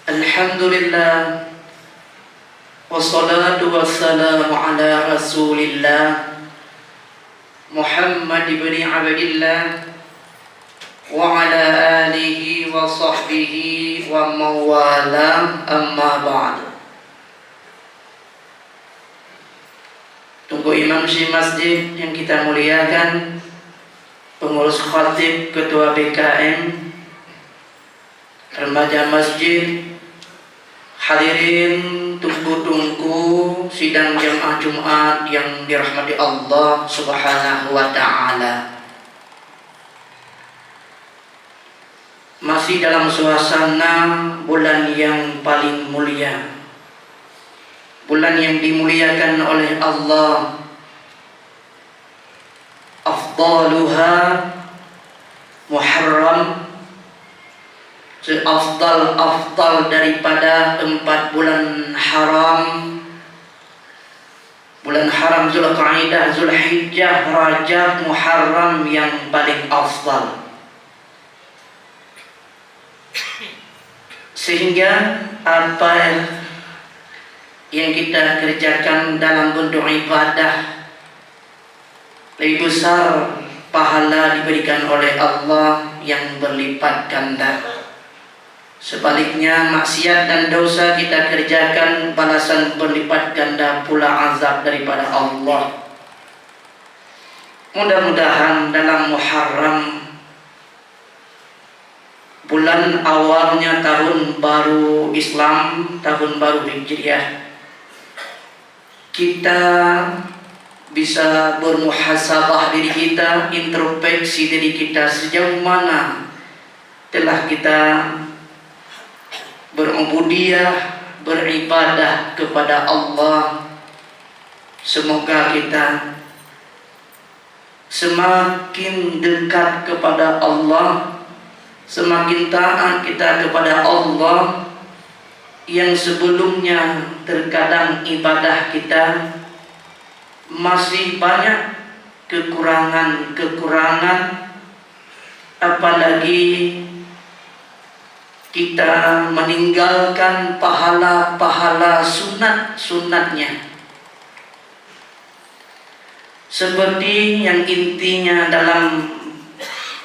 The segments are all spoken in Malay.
Alhamdulillah, wassalatu wassalamu ala rasulillah Muhammad ibn Abdillah wa ala alihi wa sahbihi wa mawala, amma ba'd. Tunggu imam si masjid yang kita muliakan, pengurus khatib, ketua BKM, remaja masjid, hadirin tunggu-tunggu sidang jamaah Jumat yang dirahmati Allah Subhanahu wa ta'ala. Masih dalam suasana bulan yang paling mulia, bulan yang dimuliakan oleh Allah. Afdaluha Muharram, seafdal daripada 4 bulan haram. Bulan haram Zulqa'dah, Zulhijjah, Rajab, Muharram yang paling afdal. Sehingga apa yang kita kerjakan dalam bentuk ibadah lebih besar pahala diberikan oleh Allah yang berlipat ganda. Sebaliknya maksiat dan dosa kita kerjakan, balasan berlipat ganda pula azab daripada Allah. Mudah-mudahan dalam Muharram, bulan awalnya tahun baru Islam, tahun baru Hijriah, kita bisa bermuhasabah diri kita, introspeksi diri kita, sejauh mana telah kita berubudiyah, beribadah kepada Allah. Semoga kita semakin dekat kepada Allah, semakin taat kita kepada Allah, yang sebelumnya terkadang ibadah kita masih banyak kekurangan, apalagi kita meninggalkan pahala-pahala sunat-sunatnya. Seperti yang intinya dalam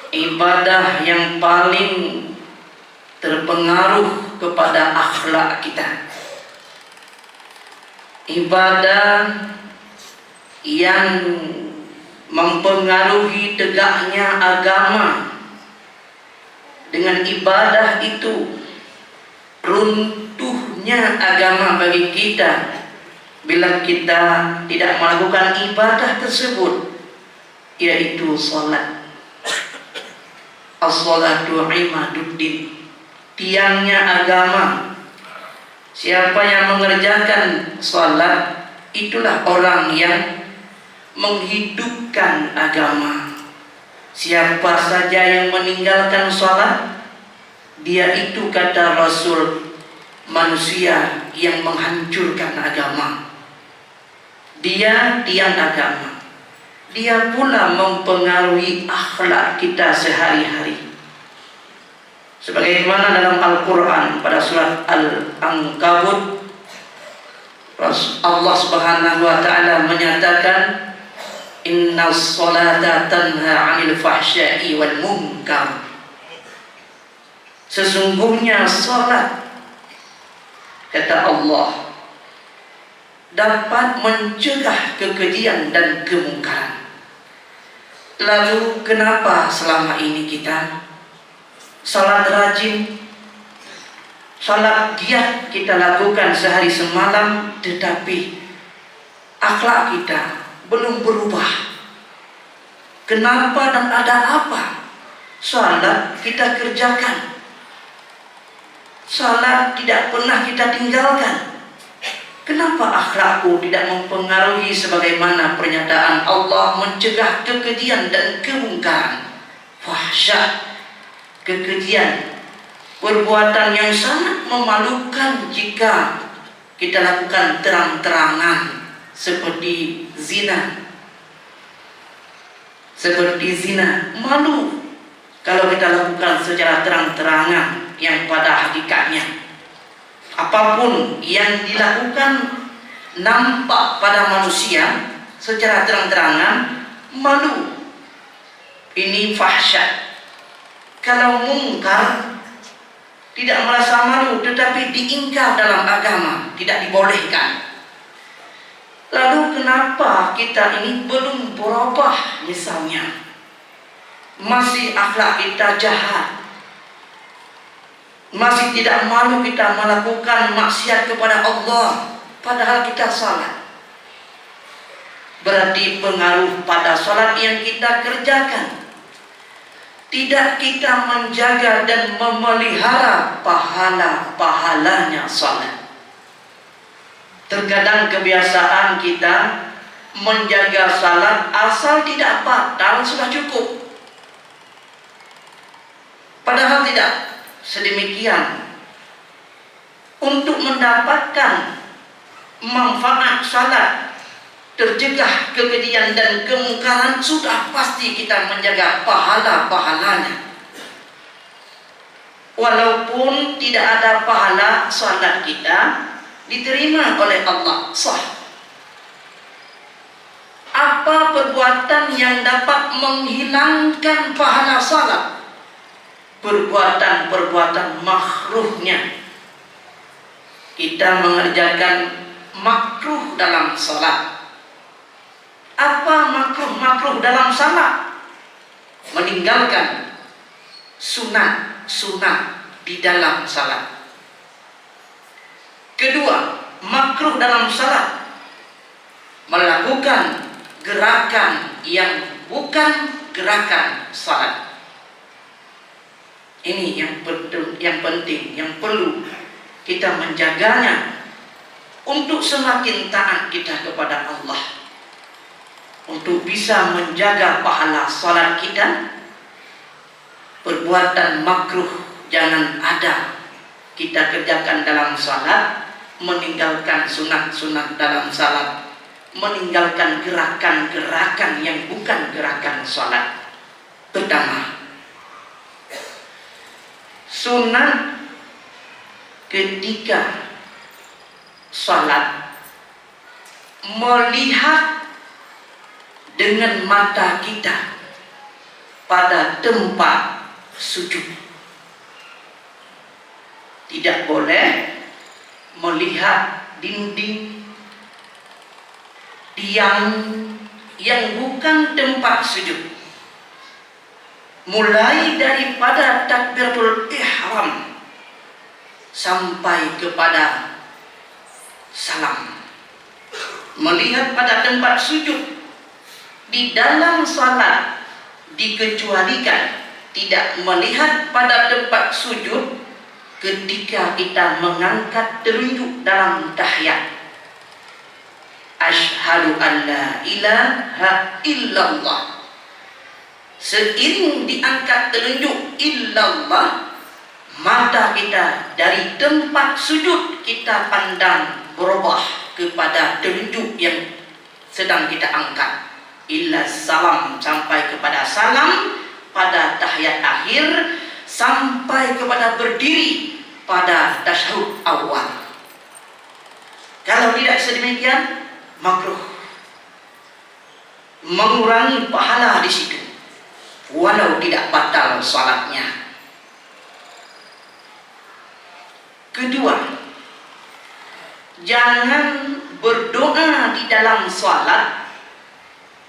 ibadah yang paling terpengaruh kepada akhlak kita, ibadah yang mempengaruhi tegaknya agama. Dengan ibadah itu runtuhnya agama bagi kita bila kita tidak melakukan ibadah tersebut, yaitu salat. As-salatu imaduddin, tiangnya agama. Siapa yang mengerjakan salat, itulah orang yang menghidupkan agama. Siapa saja yang meninggalkan salat, dia itu, kata Rasul, manusia yang menghancurkan agama. Dia tiang agama. Dia pula mempengaruhi akhlak kita sehari-hari. Sebagaimana dalam Al-Quran pada surat Al-Ankabut, Allah Subhanahu wa ta'ala menyatakan, Innas salata tanha 'anil fahsya'i wal munkar. Sesungguhnya salat, kata Allah, dapat mencegah kekejian dan kemungkaran. Lalu kenapa selama ini kita salat rajin, salat giat kita lakukan sehari semalam, tetapi akhlak kita belum berubah? Kenapa dan ada apa? Salat kita kerjakan, salat tidak pernah kita tinggalkan. Kenapa akhlakku tidak mempengaruhi sebagaimana pernyataan Allah mencegah kekejian dan kemungkaran? Fahsya, kekejian, perbuatan yang sangat memalukan jika kita lakukan terang-terangan, seperti zina, seperti zina, malu kalau kita lakukan secara terang-terangan, yang pada hakikatnya apapun yang dilakukan nampak pada manusia secara terang-terangan, malu. Ini fahsyat. Kalau mungkar tidak merasa malu, tetapi diingkar dalam agama, tidak dibolehkan. Lalu kenapa kita ini belum berubah? Misalnya masih akhlak kita jahat, masih tidak malu kita melakukan maksiat kepada Allah, padahal kita salat. Berarti pengaruh pada salat yang kita kerjakan. Tidak kita menjaga dan memelihara pahala-pahalanya salat. Terkadang kebiasaan kita menjaga salat asal tidak batal sudah cukup. Padahal tidak sedemikian. Untuk mendapatkan manfaat salat, tercegah kekejian dan kemungkaran, sudah pasti kita menjaga pahala-pahalanya. Walaupun tidak ada pahala, salat kita diterima oleh Allah, sah. Apa perbuatan yang dapat menghilangkan pahala salat? Perbuatan-perbuatan makruhnya. Kita mengerjakan makruh dalam salat. Apa makruh dalam salat? Meninggalkan sunat di dalam salat. Kedua, makruh dalam salat, melakukan gerakan yang bukan gerakan salat. Ini yang penting, yang perlu kita menjaganya untuk semakin taat kita kepada Allah, untuk bisa menjaga pahala salat kita. Perbuatan makruh jangan ada kita kerjakan dalam salat, meninggalkan sunat-sunat dalam salat, meninggalkan gerakan-gerakan yang bukan gerakan salat. Pertama, sunat ketika salat melihat dengan mata kita pada tempat sujud. Tidak boleh melihat dinding, tiang yang bukan tempat sujud. Mulai daripada takbiratul ihram sampai kepada salam. Melihat pada tempat sujud di dalam salat dikecualikan tidak melihat pada tempat sujud ketika kita mengangkat telunjuk dalam tahiyat. Asyhadu an la ilaha illallah. Seiring diangkat telunjuk illallah, mata kita dari tempat sujud kita pandang berubah kepada telunjuk yang sedang kita angkat. Illa salam, sampai kepada salam pada tahiyat akhir, sampai kepada berdiri pada tasyahud awal. Kalau tidak sedemikian, makruh, mengurangi pahala di situ, walau tidak batal salatnya. Kedua, jangan berdoa di dalam salat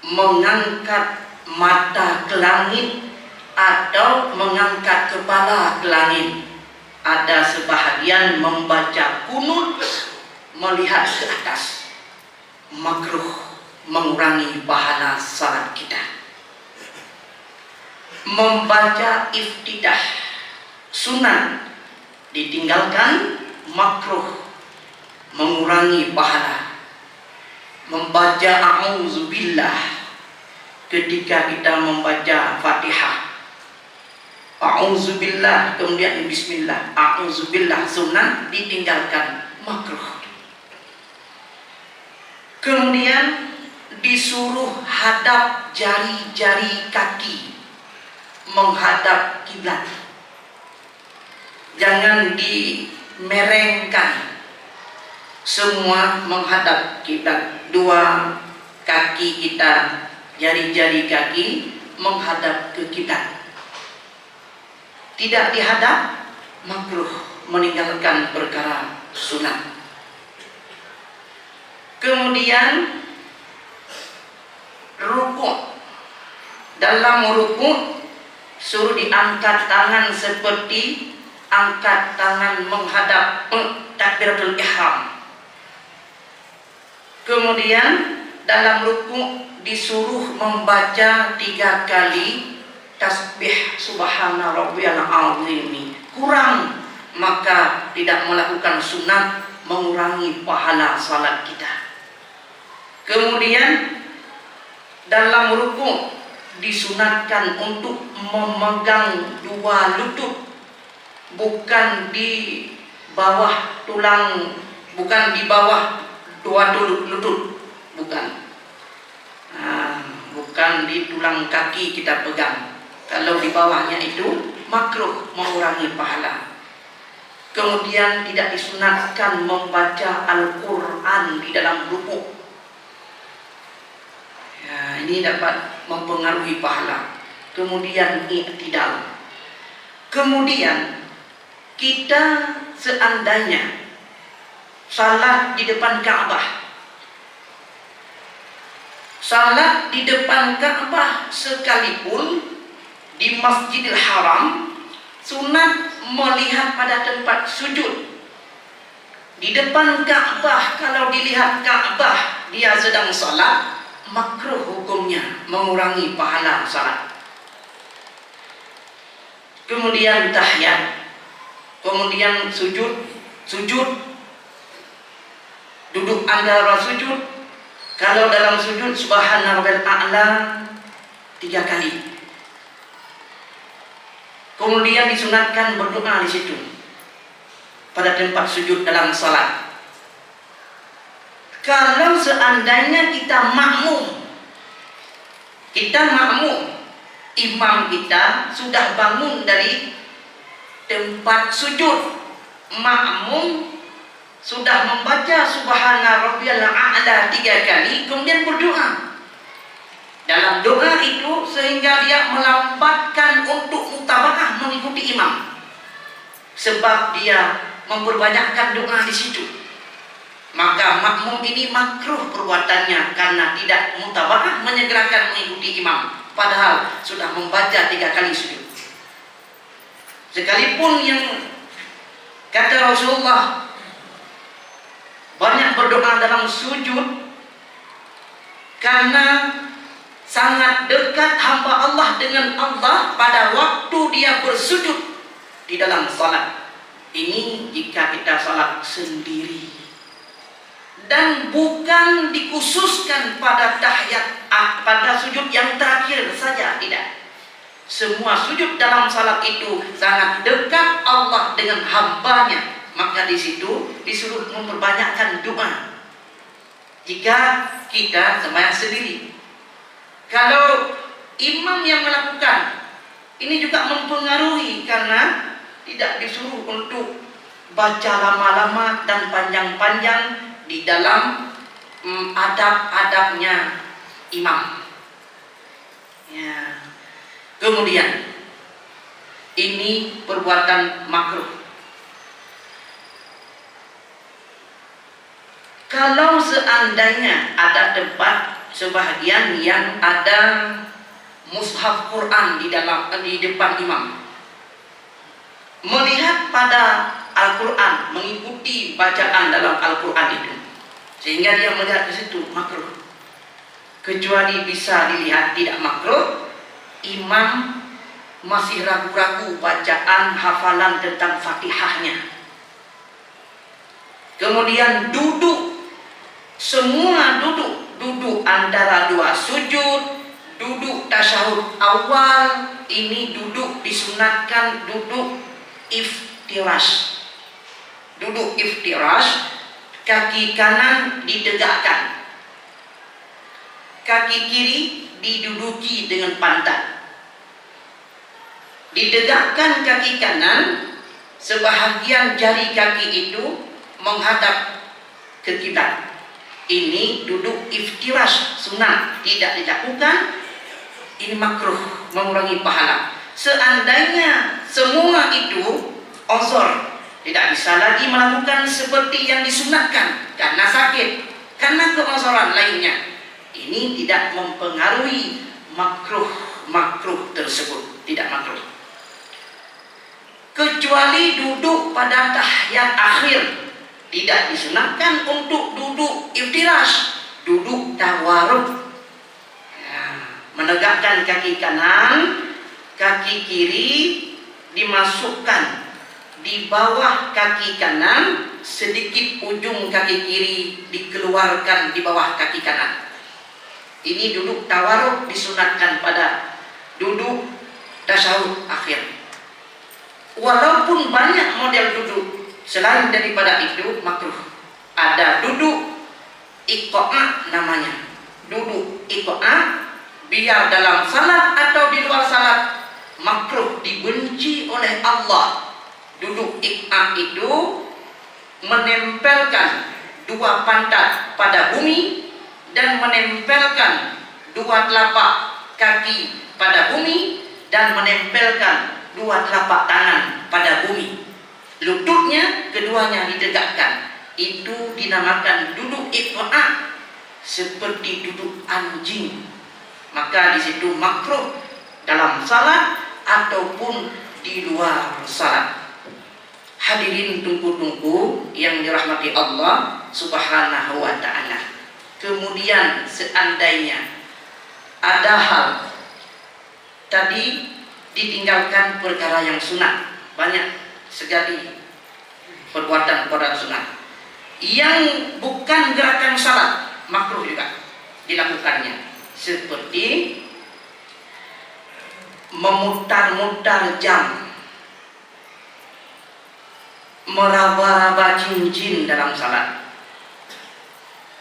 mengangkat mata ke langit atau mengangkat kepala ke langit. Ada sebahagian membaca kunut melihat ke atas. Makruh, mengurangi pahala salat kita. Membaca iftidah sunat ditinggalkan, makruh, mengurangi pahala. Membaca a'udzubillah ketika kita membaca Fatihah, a'udzubillah kemudian bismillah, a'udzubillah sunat ditinggalkan, makruh. Kemudian disuruh hadap jari-jari kaki menghadap kiblat. Jangan dimerengkan, semua menghadap kiblat. Dua kaki kita, jari-jari kaki menghadap ke kiblat. Tidak dihadap, makruh, meninggalkan perkara sunat. Kemudian rukuk. Dalam rukuk suruh diangkat tangan seperti angkat tangan menghadap takbiratul ihram. Kemudian dalam rukuk disuruh membaca 3 kali tasbih subhana rabbiyal azim. Kurang maka tidak melakukan sunat, mengurangi pahala salat kita. Kemudian dalam rukuk disunatkan untuk memegang 2 lutut, bukan di bawah tulang, bukan di bawah 2 lutut, bukan. Bukan di tulang kaki kita pegang. Kalau di bawahnya itu makruh, mengurangi pahala. Kemudian tidak disunatkan membaca Al-Quran di dalam rukuk. Ya, ini dapat mempengaruhi pahala. Kemudian i'tidal. Kemudian kita seandainya salat di depan Ka'bah, salat di depan Ka'bah sekalipun di Masjidil Haram, sunat melihat pada tempat sujud. Di depan Ka'bah, kalau dilihat Ka'bah dia sedang salat, makruh hukumnya, mengurangi pahala salat. Kemudian tahiyat, kemudian sujud, duduk antara sujud. Kalau dalam sujud subhana rabbiyal a'la 3 kali. Kemudian disunatkan berdoa di situ pada tempat sujud dalam salat. Kalau seandainya kita makmum, imam kita sudah bangun dari tempat sujud, makmum sudah membaca subhana rabbiyal a'la 3 kali, kemudian berdoa. Dalam doa itu sehingga dia melambatkan untuk mutaba'ah mengikuti imam, sebab dia memperbanyakkan doa di situ. Maka makmum ini makruh perbuatannya karena tidak mutaba'ah, menyegerakan mengikuti imam, padahal sudah membaca 3 kali sujud. Sekalipun yang kata Rasulullah banyak berdoa dalam sujud, karena sangat dekat hamba Allah dengan Allah pada waktu dia bersujud di dalam salat. Ini jika kita salat sendiri. Dan bukan dikhususkan pada tahiyat, pada sujud yang terakhir saja, tidak. Semua sujud dalam salat itu sangat dekat Allah dengan hambanya, maka di situ disuruh memperbanyakkan doa. Jika kita sembahyang sendiri, kalau imam yang melakukan, ini juga mempengaruhi karena tidak disuruh untuk baca lama-lama dan panjang-panjang di dalam adab-adabnya imam. Ya. Kemudian ini perbuatan makruh. Kalau seandainya ada tempat sebahagian yang ada mushaf Quran di depan imam, melihat pada Al-Quran, mengikuti bacaan dalam Al-Quran itu, sehingga dia melihat ke situ, makruh. Kecuali bisa dilihat tidak makruh, imam masih ragu-ragu bacaan hafalan tentang Fatihahnya, kemudian duduk, semua duduk antara 2 sujud, duduk tasyahud awal, ini duduk disunatkan duduk iftirash. Duduk iftirash, kaki kanan ditegakkan, kaki kiri diduduki dengan pantat, ditegakkan kaki kanan, sebahagian jari kaki itu menghadap ke kiblat. Ini duduk iftirash sunat, tidak dilakukan. Ini makruh, mengurangi pahala. Seandainya semua itu uzur, tidak bisa lagi melakukan seperti yang disunatkan karena sakit, karena keuzuran lainnya, ini tidak mempengaruhi makruh tersebut, tidak makruh. Kecuali duduk pada tahiyat akhir, tidak disunatkan untuk duduk iftirash, duduk tawarruk. Menegakkan kaki kanan, kaki kiri dimasukkan di bawah kaki kanan, sedikit ujung kaki kiri dikeluarkan di bawah kaki kanan. Ini duduk tawarruk, disunatkan pada duduk tasyahud akhir. Walaupun banyak model duduk selain daripada itu makruh. Ada duduk iqa'ah namanya. Duduk iqa'ah biar dalam salat atau di luar salat, makruh, dibenci oleh Allah. Duduk iqa'ah itu menempelkan dua pantat pada bumi dan menempelkan dua telapak kaki pada bumi dan menempelkan dua telapak tangan pada bumi. Lututnya keduanya ditegakkan. Itu dinamakan duduk iqa'ah, seperti duduk anjing. Maka di situ makruh dalam salat ataupun di luar salat. Hadirin tunggu-tunggu yang dirahmati Allah Subhanahu wa ta'ala. Kemudian seandainya ada hal tadi ditinggalkan perkara yang sunat, banyak sekali perbuatan sunat yang bukan gerakan salat, makruh juga dilakukannya, seperti memutar-mutar jam, meraba-raba cincin dalam salat,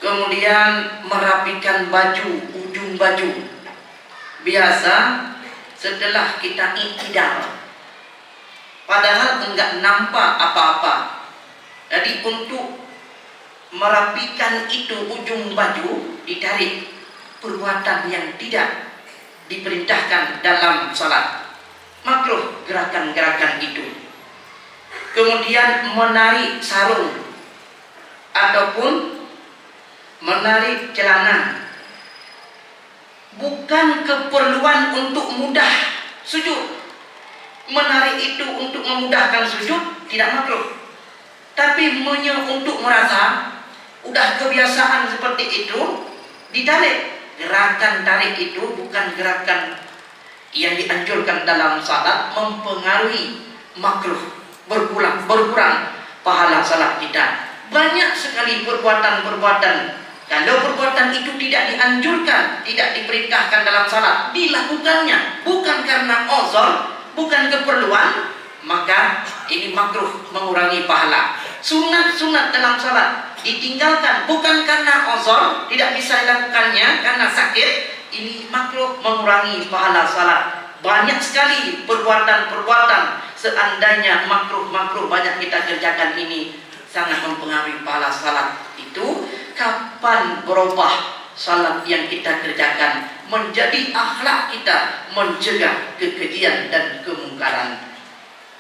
kemudian merapikan baju, ujung baju. Biasa setelah kita iktidal, padahal enggak nampak apa-apa. Jadi untuk merapikan itu ujung baju ditarik, perbuatan yang tidak diperintahkan dalam salat, makruh gerakan-gerakan itu. Kemudian menarik sarung ataupun menarik celana, bukan keperluan untuk mudah sujud. Menarik itu untuk memudahkan sujud tidak makruh, tapi untuk merasa udah kebiasaan seperti itu ditarik. Gerakan tarik itu bukan gerakan yang dianjurkan dalam salat, mempengaruhi makruh, berkurang pahala salat kita. Banyak sekali perbuatan-perbuatan. Kalau perbuatan itu tidak dianjurkan, tidak diperintahkan dalam salat, dilakukannya bukan karena uzur, bukan keperluan, maka ini makruh, mengurangi pahala. Sunat-sunat dalam salat ditinggalkan bukan karena uzur, tidak bisa dilakukannya karena sakit, ini makruh, mengurangi pahala salat. Banyak sekali perbuatan-perbuatan seandainya makruh banyak kita kerjakan, ini sangat mempengaruhi pahala salat. Itu kapan berubah salat yang kita kerjakan menjadi akhlak kita, mencegah kekejian dan kemungkaran.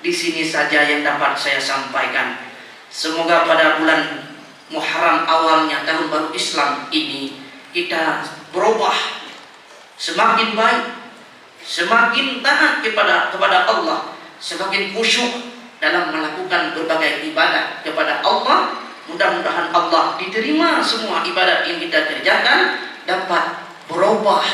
Di sini saja yang dapat saya sampaikan. Semoga pada bulan Muharram awalnya tahun baru Islam ini kita berubah semakin baik, semakin taat kepada Allah, semakin khusyuk dalam melakukan berbagai ibadah kepada Allah. Mudah-mudahan Allah diterima semua ibadat yang kita kerjakan, dapat berubah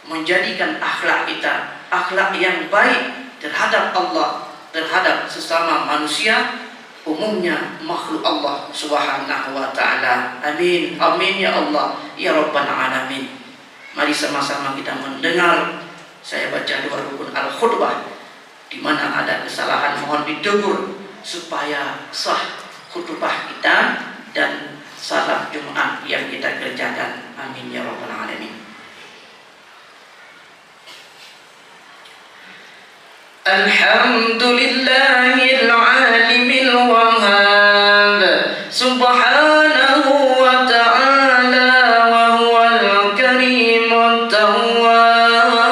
menjadikan akhlak kita akhlak yang baik terhadap Allah, terhadap sesama manusia, umumnya makhluk Allah Subhanahu wa ta'ala. Amin, amin ya Allah ya Rabbal alamin. Mari sama-sama kita mendengar saya baca dua rukun al-khutbah. Di mana ada kesalahan mohon ditegur supaya sah khutbah kita dan salat Jumat yang kita kerjakan. Amin ya Rabbal alamin. Alhamdulillahil alimil wahhab subhanahu wa ta'ala wa huwal karimut tawwab.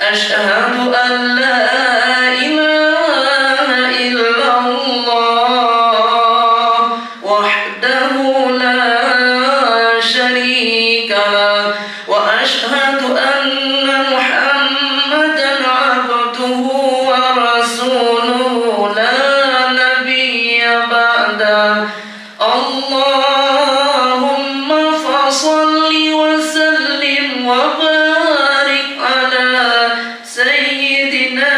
Asyhadu an la ilaha illallah wahdahu la syarika lah wa asyhadu anna Muhammadan abduhu wa rasuluhu la nabiyya ba'da. Allahumma fasalli wa sallim wa barik ala sayyidina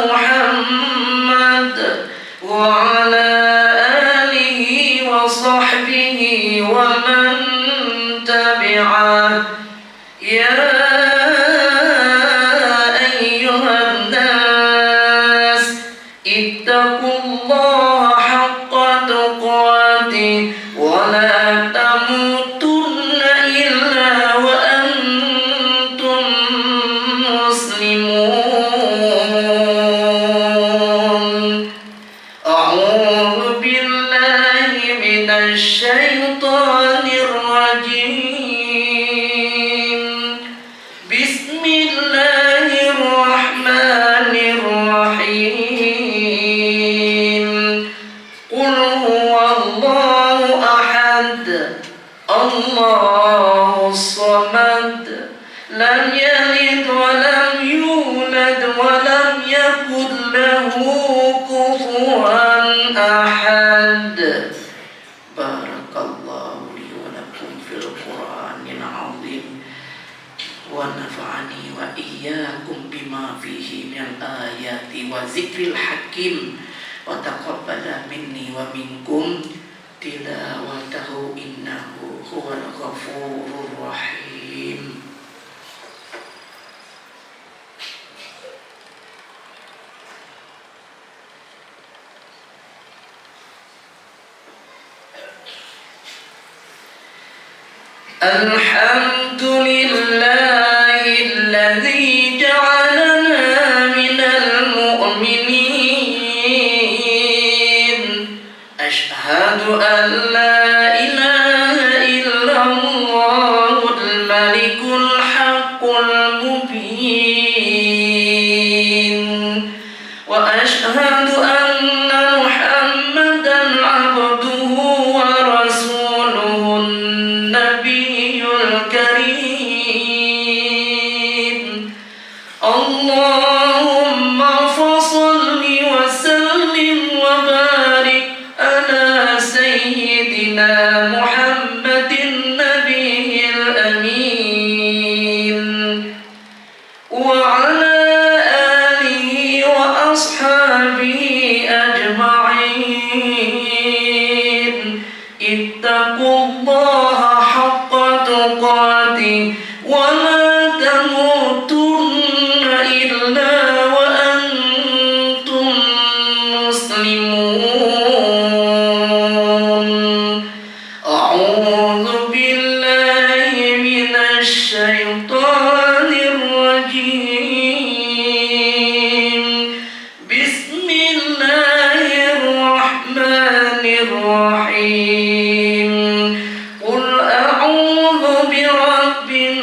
Muhammad wa ala alihi wa sahbihi wa man tabi'ah. Ya ayyuhan nas ittaqullaha haqqa tuqatih wa la tamutunna illa wa antum muslimun. A'udzu billahi minasy syaithanir rajim. Bismillahirrahmanirrahim. Qul huwallahu ahad, Allahus samad, lam yalid wa lam yulad wa lam yakul lahu kufuwan ahad. Barakallahu li wa lakum fil Qur'anil azim wa nafa'ani wa iyyakum bima fihi min ayati wa zikril hakim wa taqabbala minni wa minkum tilawatahu innahu huwal ghafurur rahim. Alhamdulillahilladzi ja'alana minal mu'minin. Asyhadu an la ilaha illallahul malikul haqqul mubin wa asyhadu anna Muhammadan abduhu wa rasuluhu Nabiyul Karim. Allahumma fasalli wa sallim wa barik ala sayyidina Muhammadin nabiyil amin wa ala alihi wa ashabihi ajma'in. Ittaqullaha haqqa tuqatih wa la tamutunna illa wa antum muslimun. A'udzu billahi minasy syaithanir rajim. Bismillahirrahmanirrahim. Qul a'udzu birabbin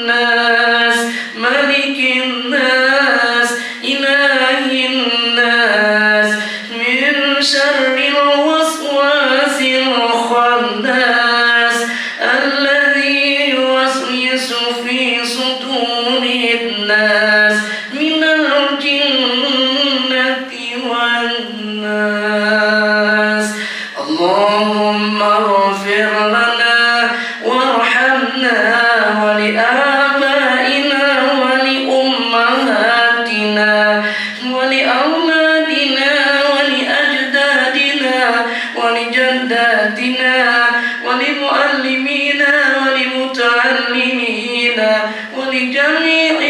nas, malikin nas, ilahin nas, min syarril waswasil khannas, alladzi yuwaswisu fi sudurin nas, minal jinnati wan nas. Allahumma ighfir lana warhamna wa li abaina wa li ummahatina wa li awladina wa li ajdadina wa li jaddatina wa li muallimina wa li muta'allimina wa li jami'i